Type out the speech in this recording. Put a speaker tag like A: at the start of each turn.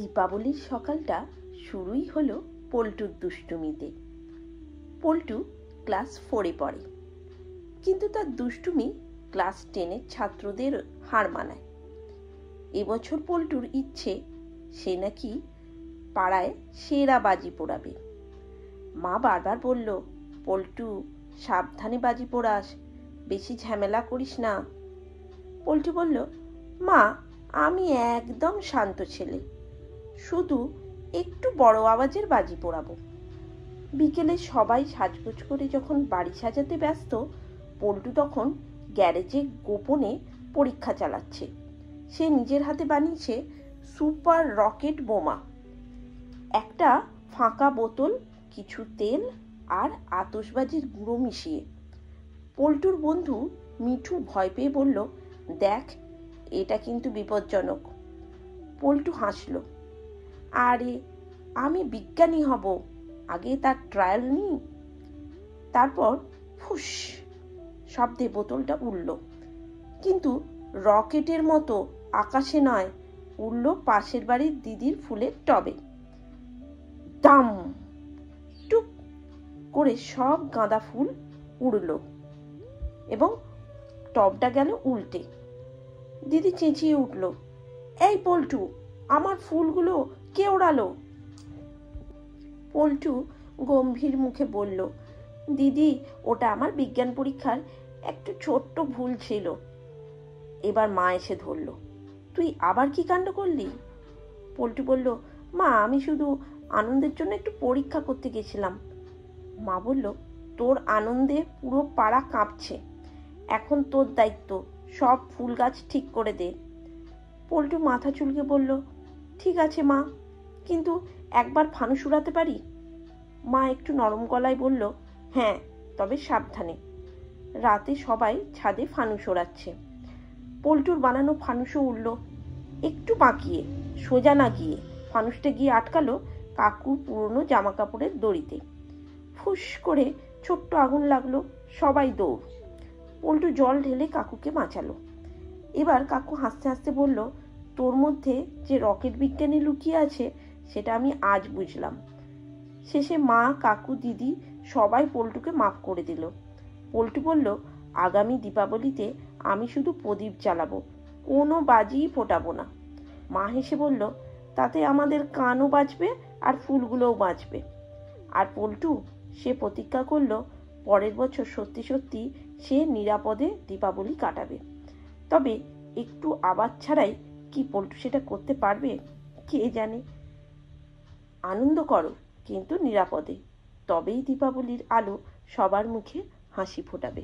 A: দীপাবলির সকালটা শুরুই হলো পল্টুর দুষ্টুমিতে। পল্টু ক্লাস 4-এ পড়ে, কিন্তু তার দুষ্টুমি ক্লাস 10-এর ছাত্রদের হার মানায়। এবছর পল্টুর ইচ্ছে সে নাকি পাড়ায় সেরা বাজি পোড়াবে। মা বারবার বলল, পল্টু সাবধানে বাজি পোড়াস, বেশি ঝামেলা করিস না। পল্টু বলল, মা আমি একদম শান্ত ছেলে, শুধু একটু বড় আওয়াজের বাজি পোড়াবো। বিকেলে সবাই সাজগোজ করে যখন বাড়ি সাজাতে ব্যস্ত, পল্টু তখন গ্যারেজে গোপনে পরীক্ষা চালাচ্ছে। সে নিজের হাতে বানিয়েছে সুপার রকেট বোমা। একটা ফাঁকা বোতল, কিছু তেল আর আতশবাজির গুঁড়ো মিশিয়ে। পল্টুর বন্ধু মিঠু ভয় পেয়ে বলল, দেখ এটা কিন্তু বিপজ্জনক। পল্টু হাসল, আরে আমি বিজ্ঞানী হব, আগে তার ট্রায়াল নিই। তারপর ফুস শব্দে বোতলটা উড়ল, কিন্তু রকেটের মতো আকাশে নয়, উড়ল পাশের বাড়ির দিদির ফুলের টবে। দাম টুক করে সব গাঁদা ফুল উড়ল এবং টবটা গেল উল্টে। দিদি চেঁচিয়ে উঠল, এই পল্টু, আমার ফুলগুলো কে ওড়ালো? পল্টু গম্ভীর মুখে বলল, দিদি ওটা আমার বিজ্ঞান পরীক্ষার একটু ছোট্ট ভুল ছিল। এবার মা এসে ধরল, তুই আবার কি কাণ্ড করলি? পল্টু বলল, মা আমি শুধু আনন্দের জন্য একটু পরীক্ষা করতে গেছিলাম। মা বলল, তোর আনন্দে পুরো পাড়া কাঁপছে, এখন তোর দায়িত্ব সব ফুল গাছ ঠিক করে দে। পল্টু মাথা চুলকে বলল, ঠিক আছে মা, কিন্তু একবার ফানুস উড়াতে পারি? মা একটু নরম গলায় বলল, হ্যাঁ, তবে সাবধানে। রাতে সবাই ছাদে ফানুস ওড়াচ্ছে। পল্টুর বানানো ফানুসও উড়ল, একটু বাঁকিয়ে, সোজা না গিয়ে। ফানুসটা গিয়ে আটকালো কাকুর পুরনো জামা কাপড়ের দড়িতে। ফুস করে ছোট্ট আগুন লাগলো, সবাই দৌড়। পল্টু জল ঢেলে কাকুকে বাঁচালো। এবার কাকু হাসতে হাসতে বলল, তোর মধ্যে যে রকেট বিজ্ঞানী লুকিয়ে আছে সেটা আমি আজ বুঝলাম। শেষে মা, কাকু, দিদি সবাই পল্টুকে মাফ করে দিল। পল্টু বলল, আগামী দীপাবলিতে আমি শুধু প্রদীপ জ্বালাবো, কোনো বাজিই ফোটাবো না। মা হেসে বলল, তাতে আমাদের কানও বাঁচবে আর ফুলগুলোও বাঁচবে। আর পল্টু সে প্রতিজ্ঞা করলো, পরের বছর সত্যি সত্যি সে নিরাপদে দীপাবলি কাটাবে। তবে একটু আওয়াজ ছাড়াই কি পল্টু সেটা করতে পারবে কে জানে। আনন্দ করো, কিন্তু নিরাপদে, তবেই দীপাবলির আলো সবার মুখে হাসি ফোটাবে।